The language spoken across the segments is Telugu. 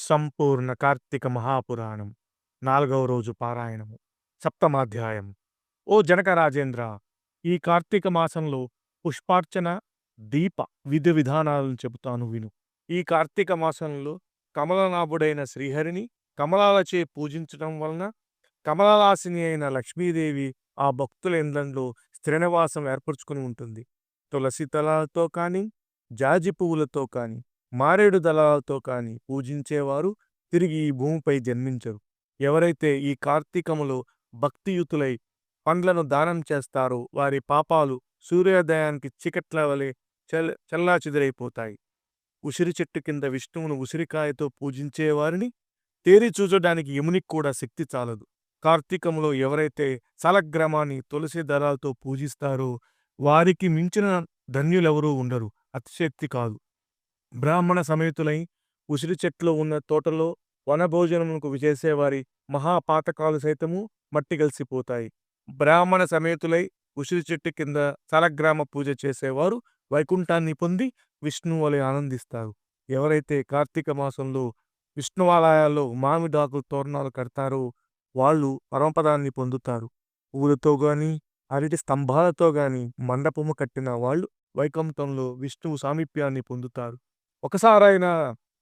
సంపూర్ణ కార్తీక మహాపురాణం 4వ రోజు పారాయణము సప్తమాధ్యాయం. ఓ జనక రాజేంద్ర, ఈ కార్తీక మాసంలో పుష్పార్చన, దీప విధి విధానాలను చెబుతాను విను. ఈ కార్తీక మాసంలో కమలనాభుడైన శ్రీహరిని కమలాలచే పూజించటం వలన కమలవాసిని అయిన లక్ష్మీదేవి ఆ భక్తుల ఇండ్లలో స్థిరనివాసం ఏర్పరచుకుని ఉంటుంది. తులసి దళాలతో కానీ, జాజి పువ్వులతో కానీ, మారేడు దళాలతో కానీ పూజించేవారు తిరిగి ఈ భూమిపై జన్మించరు. ఎవరైతే ఈ కార్తీకములో భక్తియుతులై పండ్లను దానం చేస్తారో వారి పాపాలు సూర్యోదయానికి చీకట్ల వలె చెల్లాచెదురైపోతాయి. ఉసిరి చెట్టు కింద విష్ణువును ఉసిరికాయతో పూజించేవారిని తేరి చూచడానికి యమునికి కూడా శక్తి చాలదు. కార్తీకములో ఎవరైతే సాలగ్రామాన్ని తులసి దళాలతో పూజిస్తారో వారికి మించిన ధన్యులెవరూ ఉండరు. అతిశక్తి కాదు. బ్రాహ్మణ సమేతులై ఉసిరి చెట్లు ఉన్న తోటలో వనభోజనమునకు చేసేవారి మహాపాతకాలు సైతము మట్టి కలిసిపోతాయి. బ్రాహ్మణ సమేతులై ఉసిరి చెట్టు కింద సాలగ్రామ పూజ చేసేవారు వైకుంఠాన్ని పొంది విష్ణువు వలె ఆనందిస్తారు. ఎవరైతే కార్తీక మాసంలో విష్ణువాలయాల్లో మామిడాకులు తోరణాలు కడతారో వాళ్ళు పరమపదాన్ని పొందుతారు. పూలతో గాని అరటి స్తంభాలతో గాని మండపము కట్టిన వాళ్ళు వైకుంఠంలో విష్ణువు సామీప్యాన్ని పొందుతారు. ఒకసారైనా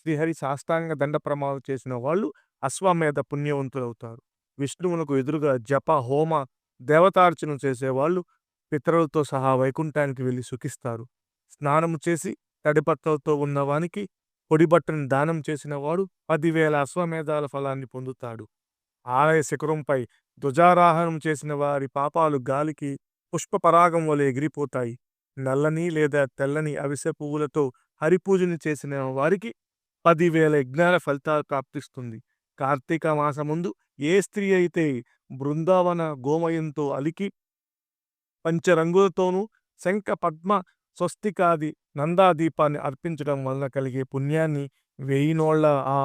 శ్రీహరి సాష్టాంగ దండ ప్రమాణం చేసిన వాళ్ళు అశ్వమేధ పుణ్యవంతులవుతారు. విష్ణువునకు ఎదురుగా జప హోమ దేవతార్చన చేసేవాళ్ళు పితరులతో సహా వైకుంఠానికి వెళ్ళి సుఖిస్తారు. స్నానము చేసి తడిబట్టలతో ఉన్నవానికి పొడిబట్టను దానం చేసిన వాడు 10,000 అశ్వమేధాల ఫలాన్ని పొందుతాడు. ఆలయ శిఖరంపై ధ్వజారోహణం చేసిన వారి పాపాలు గాలికి పుష్పపరాగం వలె ఎగిరిపోతాయి. నల్లని లేదా తెల్లని అవిసె పువ్వులతో హరిపూజను చేసిన వారికి 10,000 యజ్ఞాల ఫలితాలు ప్రాప్తిస్తుంది. కార్తీక మాసముందు ఏ స్త్రీ అయితే బృందావన గోమయంతో అలికి పంచరంగులతోనూ శంఖ పద్మ స్వస్తికాది నందాదీపాన్ని అర్పించడం వలన కలిగే పుణ్యాన్ని 1000 నోళ్ల ఆ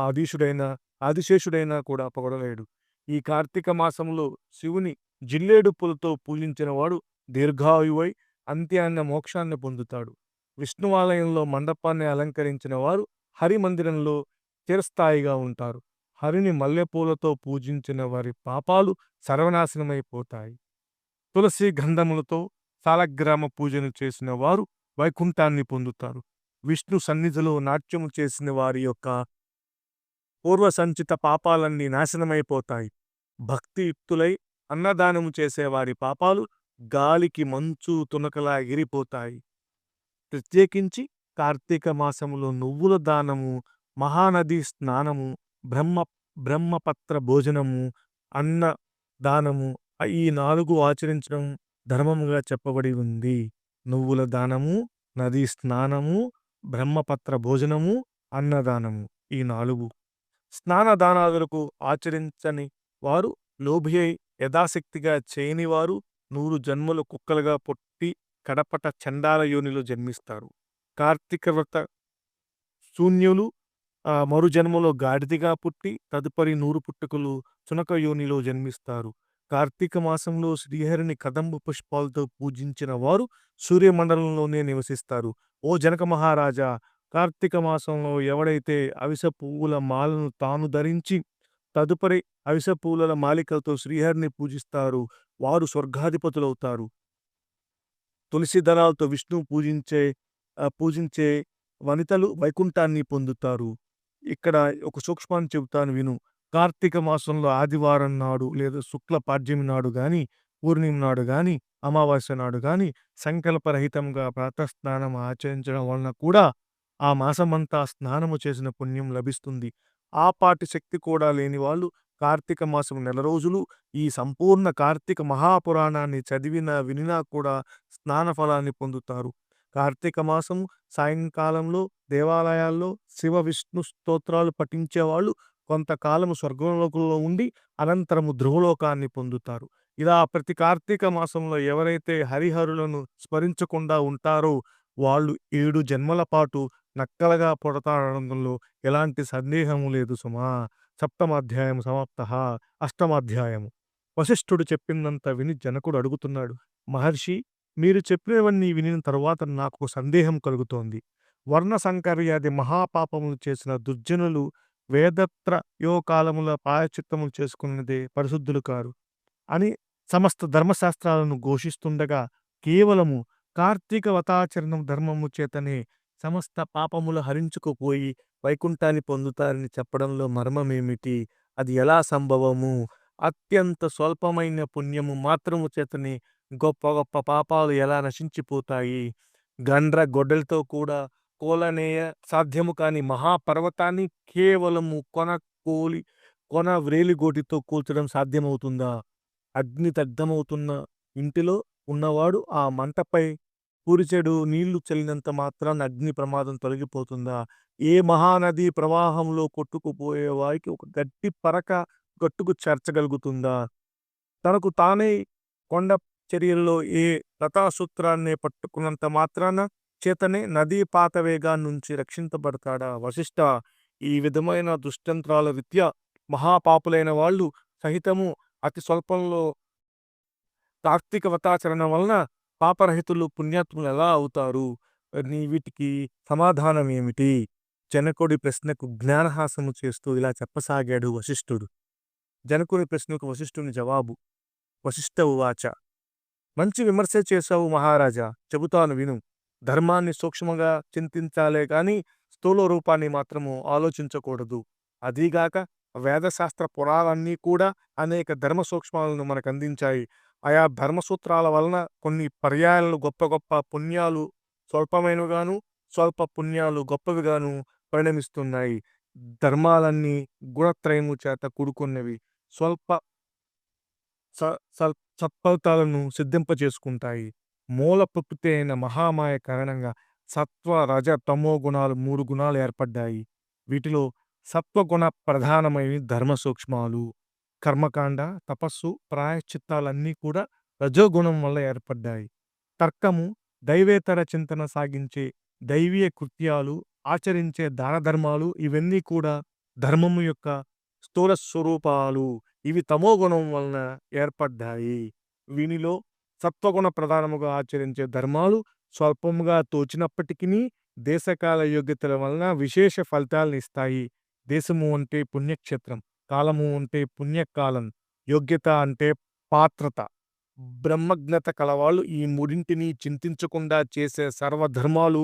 ఆదిశేషుడైనా కూడా పొగడలేడు. ఈ కార్తీక మాసంలో శివుని జిల్లేడు పూలతో పూజించిన వాడు దీర్ఘాయువై అంత్యాన్న మోక్షాన్ని పొందుతాడు. విష్ణువాలయంలో మండపాన్ని అలంకరించిన వారు హరి మందిరంలో చిరస్థాయిగా ఉంటారు. హరిని మల్లెపూలతో పూజించిన వారి పాపాలు సర్వనాశనమైపోతాయి. తులసి గంధములతో సాలగ్రామ పూజను చేసిన వారు వైకుంఠాన్ని పొందుతారు. విష్ణు సన్నిధిలో నాట్యము చేసిన వారి యొక్క పూర్వ సంచిత పాపాలన్నీ నాశనమైపోతాయి. భక్తియుక్తులై అన్నదానము చేసేవారి పాపాలు గాలికి మంచు తునకలా ఎగిరిపోతాయి. ప్రత్యేకించి కార్తీక మాసములో నువ్వుల దానము, మహానది స్నానము, బ్రహ్మపత్ర భోజనము, అన్న దానము ఈ 4 ఆచరించడం ధర్మముగా చెప్పబడి ఉంది. నువ్వుల దానము, నదీ స్నానము, బ్రహ్మపత్ర భోజనము, అన్నదానము ఈ 4 స్నానదానాదులకు ఆచరించని వారు లోభి అయి యథాశక్తిగా చేయని వారు 100 జన్మలు కుక్కలుగా పుట్టి కడపట చండాల యోనిలో జన్మిస్తారు. కార్తీక వ్రత శూన్యులు మరు జన్మలో గాడిదిగా పుట్టి తదుపరి 100 పుట్టుకలు చునక యోనిలో జన్మిస్తారు. కార్తీక మాసంలో శ్రీహరిని కదంబ పుష్పాలతో పూజించిన వారు సూర్యమండలంలోనే నివసిస్తారు. ఓ జనక మహారాజా, కార్తీక మాసంలో ఎవడైతే అవిస పువ్వుల మాలను తాను ధరించి తదుపరి అవిస పువ్వుల మాలికలతో శ్రీహరిని పూజిస్తారు వారు స్వర్గాధిపతులవుతారు. తులసి దళాలతో విష్ణువు పూజించే వనితలు వైకుంఠాన్ని పొందుతారు. ఇక్కడ ఒక సూక్ష్మాన్ని చెబుతాను విను. కార్తీక మాసంలో ఆదివారం నాడు లేదా శుక్ల పాడ్యమి నాడు గాని, పూర్ణిమ నాడు గాని, అమావాస్య నాడు గాని సంకల్పరహితంగా ప్రాతఃస్నానం ఆచరించడం వలన కూడా ఆ మాసమంతా స్నానము చేసిన పుణ్యం లభిస్తుంది. ఆ పాటి శక్తి కూడా లేని వాళ్ళు కార్తీక మాసం 4 రోజులు ఈ సంపూర్ణ కార్తీక మహాపురాణాన్ని వినినా కూడా స్నాన ఫలాన్ని పొందుతారు. కార్తీక మాసము సాయంకాలంలో దేవాలయాల్లో శివ విష్ణు స్తోత్రాలు పఠించేవాళ్ళు కొంతకాలము స్వర్గలోకంలో ఉండి అనంతరము ధ్రువలోకాన్ని పొందుతారు. ఇలా ప్రతి కార్తీక మాసంలో ఎవరైతే హరిహరులను స్మరించకుండా ఉంటారో వాళ్ళు 7 జన్మల పాటు నక్కలుగా పుడతారనడంలో ఎలాంటి సందేహము లేదు సుమా. సప్తమాధ్యాయం సమాప్తః. అష్టమాధ్యాయము. వశిష్ఠుడు చెప్పిందంతా విని జనకుడు అడుగుతున్నాడు, మహర్షి, మీరు చెప్పినవన్నీ వినిన తరువాత నాకు సందేహం కలుగుతోంది. వర్ణ సంకర్యాది మహాపాపములు చేసిన దుర్జనులు వేదత్రయో కాలముల ప్రాయశ్చిత్తములు చేసుకున్నదే పరిశుద్ధులు కారు అని సమస్త ధర్మశాస్త్రాలను ఘోషిస్తుండగా కేవలము కార్తీక వతాచరణం ధర్మము చేతనే సమస్త పాపములు హరించుకుపోయి వైకుంఠాన్ని పొందుతారని చెప్పడంలో మర్మమేమిటి? అది ఎలా సంభవము? అత్యంత స్వల్పమైన పుణ్యము మాత్రము చేతనే గొప్ప గొప్ప పాపాలు ఎలా నశించిపోతాయి? గండ్ర గొడ్డలితో కూడా కోలనేయ సాధ్యము కాని మహాపర్వతాన్ని కేవలము కొన వ్రేలిగోటితో కూల్చడం సాధ్యమవుతుందా? అగ్ని దగ్ధమవుతున్న ఇంటిలో ఉన్నవాడు ఆ మంటపై పూరిచెడు నీళ్లు చల్లినంత మాత్రాన అగ్ని ప్రమాదం తొలగిపోతుందా? ఏ మహానది ప్రవాహంలో కొట్టుకుపోయే వారికి ఒక గట్టి పరక గట్టుకు చేర్చగలుగుతుందా? తనకు తానే కొండ చర్యల్లో ఏ లతాసూత్రాన్నే పట్టుకున్నంత మాత్రాన చేతనే నదీ పాతవేగాన్నుంచి రక్షించబడతాడా? వశిష్ఠ, ఈ విధమైన దుష్టంత్రాల రీత్యా మహాపాపులైన వాళ్ళు సహితము అతి స్వల్పంలో కార్తీక వ్రతాచరణ వలన పాపరహితులు పుణ్యాత్ములు ఎలా అవుతారు? వీటికి సమాధానం ఏమిటి? జనకుడి ప్రశ్నకు జ్ఞానహాసము చేస్తూ ఇలా చెప్పసాగాడు వశిష్ఠుడు. జనకుని ప్రశ్నకు వశిష్ఠుని జవాబు. వశిష్ఠ ఉవాచ: మంచి విమర్శ చేశావు మహారాజా, చెబుతాను విను. ధర్మాన్ని సూక్ష్మంగా చింతించాలే కాని స్థూల రూపాన్ని మాత్రము ఆలోచించకూడదు. అదీగాక వేదశాస్త్ర పురాణాలన్నీ కూడా అనేక ధర్మ సూక్ష్మాలను మనకు అందించాయి. ఆయా ధర్మసూత్రాల వలన కొన్ని పర్యాయాలు గొప్ప గొప్ప పుణ్యాలు స్వల్పమైనవిగాను, స్వల్ప పుణ్యాలు గొప్పవిగాను పరిణమిస్తున్నాయి. ధర్మాలన్నీ గుణత్రయము చేత కూడుకున్నవి. స్వల్ప సత్ఫలితాలను సిద్ధింపచేసుకుంటాయి. మూల ప్రకృతి అయిన మహామాయ కారణంగా సత్వ రజ తమో గుణాలు 3 గుణాలు ఏర్పడ్డాయి. వీటిలో సత్వగుణ ప్రధానమైనవి ధర్మ సూక్ష్మాలు. కర్మకాండ, తపస్సు, ప్రాయశ్చిత్తాలన్నీ కూడా రజోగుణం వల్ల ఏర్పడ్డాయి. తర్కము, దైవేతర చింతన సాగించే దైవీయ కృత్యాలు, ఆచరించే దాన ధర్మాలు ఇవన్నీ కూడా ధర్మము యొక్క స్థూల స్వరూపాలు. ఇవి తమోగుణం వలన ఏర్పడ్డాయి. వీనిలో సత్వగుణ ప్రధానముగా ఆచరించే ధర్మాలు స్వల్పముగా తోచినప్పటికీ దేశకాల యోగ్యతల వలన విశేష ఫలితాలను ఇస్తాయి. దేశము అంటే పుణ్యక్షేత్రం, కాలము అంటే పుణ్యకాలం, యోగ్యత అంటే పాత్రత. బ్రహ్మజ్ఞత కలవాళ్ళు ఈ మూడింటిని చింతించకుండా చేసే సర్వధర్మాలు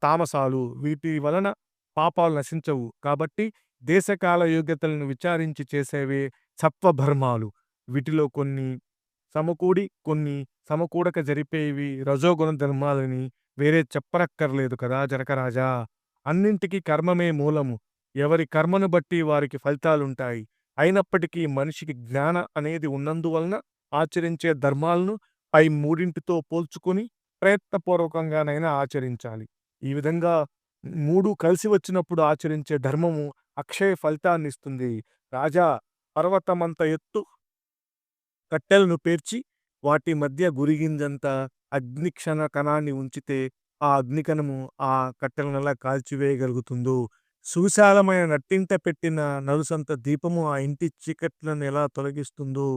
తామసాలు. వీటి వలన పాపాలు నశించవు. కాబట్టి దేశకాల యోగ్యతలను విచారించి చేసేవే సత్వధర్మాలు. వీటిలో కొన్ని సమకూడి కొన్ని సమకూడక జరిపేవి రజోగుణ ధర్మాలని వేరే చెప్పనక్కర్లేదు కదా జనకరాజా. అన్నింటికీ కర్మమే మూలము. ఎవరి కర్మను బట్టి వారికి ఫలితాలుంటాయి. అయినప్పటికీ మనిషికి జ్ఞాన అనేది ఉన్నందువలన ఆచరించే ధర్మాలను పై మూడింటితో పోల్చుకొని ప్రయత్నపూర్వకంగానైనా ఆచరించాలి. ఈ విధంగా 3 కలిసి వచ్చినప్పుడు ఆచరించే ధర్మము అక్షయ ఫలితాన్నిస్తుంది. రాజా, పర్వతమంత ఎత్తు కట్టెలను పేర్చి వాటి మధ్య గురిగింజంత అగ్నిక్షణ కణాన్ని ఉంచితే ఆ అగ్నికణము ఆ కట్టెలనెలా కాల్చివేయగలుగుతుందో, సువిశాలమైన నట్టింట పెట్టిన నలుసంత దీపము ఆ ఇంటి చీకట్లను ఎలా తొలగిస్తుందో,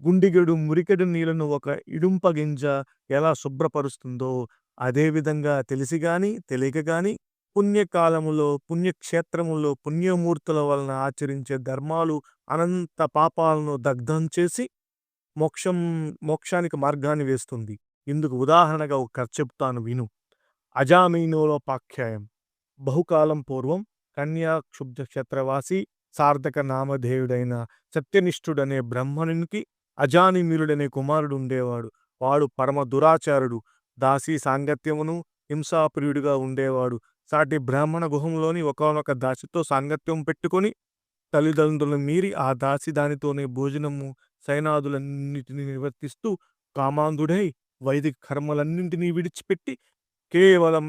గుండిగెడు మురికెడు నీళ్లను ఒక ఇడుంపగింజ ఎలా శుభ్రపరుస్తుందో, అదేవిధంగా తెలిసిగాని తెలియకగాని పుణ్యకాలములో పుణ్యక్షేత్రములో పుణ్యమూర్తుల వలన ఆచరించే ధర్మాలు అనంత పాపాలను దగ్ధం చేసి మోక్షానికి మార్గాన్ని వేస్తుంది. ఇందుకు ఉదాహరణగా ఒక కథ చెప్తాను విను. అజామీనోపాఖ్యాయం. బహుకాలం పూర్వం కన్యాక్షుబ్ధ క్షేత్రవాసి సార్థక నామధేయుడైన సత్యనిష్ఠుడనే బ్రాహ్మణునికి అజానిమీరుడనే కుమారుడు ఉండేవాడు. వాడు పరమ దురాచారుడు, దాసీ సాంగత్యమును హింసాప్రియుడిగా ఉండేవాడు. సాటి బ్రాహ్మణ గుహంలోని ఒకానొక దాసితో సాంగత్యం పెట్టుకొని తల్లిదండ్రులను మీరి ఆ దాసి దానితోనే భోజనము శయనాదులన్నిటినీ నివర్తిస్తూ కామాంధుడై వైదిక కర్మలన్నింటినీ విడిచిపెట్టి కేవలం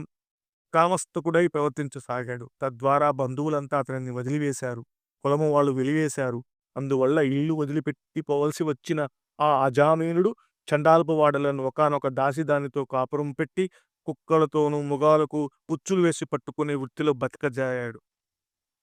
కామస్తకుడై ప్రవర్తించసాగాడు. తద్వారా బంధువులంతా అతనిని వదిలివేశారు. కులము వాళ్ళు వెలివేశారు. అందువల్ల ఇల్లు వదిలిపెట్టి పోవలసి వచ్చిన ఆ అజామీనుడు చండాలపు వాడలను ఒకానొక దాసి దానితో కాపురం పెట్టి కుక్కలతోనూ మృగాలకు పుచ్చులు వేసి పట్టుకునే వృత్తిలో బతకజాయాడు.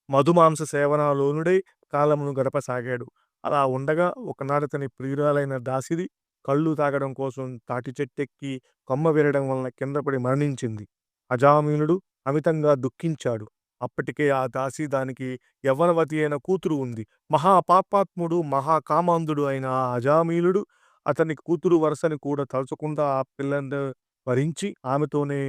మధుమాంస సేవనాలోనుడై కాలమును గడపసాగాడు. అలా ఉండగా ఒకనాడు అతని ప్రియురాలైన దాసిది కళ్ళు తాగడం కోసం తాటి చెట్టెక్కి కొమ్మ విరగడం వలన కిందపడి మరణించింది. అజామీనుడు అమితంగా దుఃఖించాడు. అప్పటికే ఆ దాసి దానికి యవ్వనవతి అయిన కూతురు ఉంది. మహాపాపాత్ముడు, మహాకామాంధుడు అయిన ఆ అజామీలుడు అతని కూతురు వరసని కూడా తలుచకుండా ఆ పిల్లని వరించి ఆమెతోనే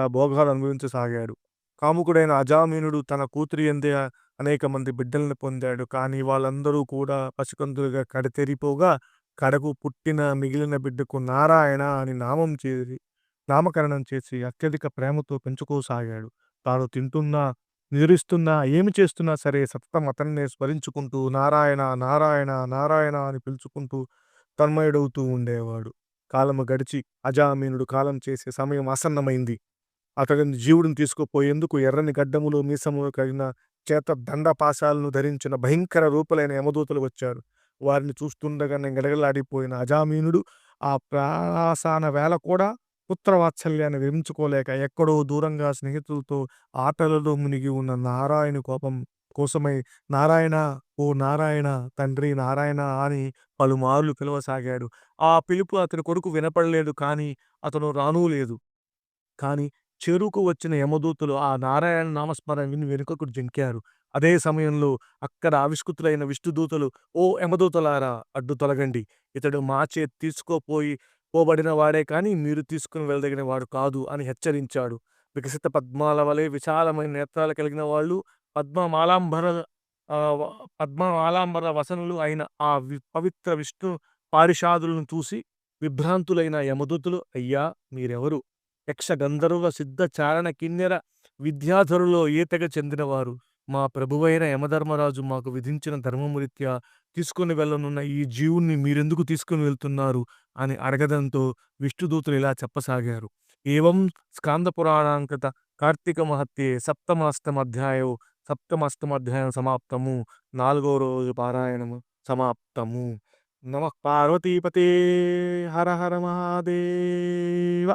భోగాలు అనుభవించసాగాడు. కాముకుడైన అజామీనుడు తన కూతురి యందే అనేక మంది బిడ్డలను పొందాడు. కానీ వాళ్ళందరూ కూడా పసికందులుగా కడతెరిపోగా, కడకు పుట్టిన మిగిలిన బిడ్డకు నారాయణ అని నామకరణం చేసి అత్యధిక ప్రేమతో పెంచుకోసాగాడు. తాను తింటున్నా, నిద్రిస్తున్నా, ఏమి చేస్తున్నా సరే సతతం అతన్నే స్మరించుకుంటూ నారాయణ, నారాయణ, నారాయణ అని పిలుచుకుంటూ తన్మయుడవుతూ ఉండేవాడు. కాలము గడిచి అజామీనుడు కాలం చేసే సమయం ఆసన్నమైంది. అతడిని జీవుడిని తీసుకుపోయేందుకు ఎర్రని గడ్డములు, మీసములు కలిగిన చేత దండపాశాలను ధరించిన భయంకర రూపులైన యమదూతలు వచ్చారు. వారిని చూస్తుండగానే గడగడలాడిపోయిన అజామీనుడు ఆ ప్రాణావసాన వేళ కూడా పుత్రవాత్సల్యాన్ని విరమించుకోలేక ఎక్కడో దూరంగా స్నేహితులతో ఆటలలో మునిగి ఉన్న నారాయణు కోసమై నారాయణ, ఓ నారాయణ, తండ్రి నారాయణ అని పలుమార్లు పిలవసాగాడు. ఆ పిలుపు అతని కొడుకు వినపడలేదు కానీ అతను రానూ లేదు. కానీ చెరుకు వచ్చిన యమదూతలు ఆ నారాయణ నామస్మరణ విని వెనుకకు జంకారు. అదే సమయంలో అక్కడ ఆవిష్కృతులైన విష్ణుదూతలు, "ఓ యమదూతలారా, అడ్డు తొలగండి. ఇతడు మాచే పోబడిన వాడే కానీ మీరు తీసుకుని వెళ్ళదగిన వాడు కాదు" అని హెచ్చరించాడు. వికసిత పద్మాల వలె విశాలమైన నేత్రాలు కలిగిన వాళ్ళు, పద్మమాలాంబర ఆహ్, వ పద్మమాలాంబర వసనులు అయిన ఆ పవిత్ర విష్ణు పారిషాదులను చూసి విభ్రాంతులైన యమదూతలు, "అయ్యా, మీరెవరు? యక్ష గంధర్వ సిద్ధ చారణ కిన్నెర విద్యాధరులో ఏ తెగ చెందినవారు? మా ప్రభువైన యమధర్మరాజు మాకు విధించిన ధర్మమురీత్యా తీసుకొని వెళ్ళనున్న ఈ జీవుణ్ణి మీరెందుకు తీసుకొని వెళ్తున్నారు అని అడగడంతో విష్ణుదూతులు ఇలా చెప్పసాగారు. ఏవం స్కాంద పురాణాంకత కార్తీక మహత్యే సప్తమాష్టమాధ్యాయం సమాప్తము. 4వ రోజు పారాయణము సమాప్తము. నమః పార్వతీపతే హర హర మహాదేవ.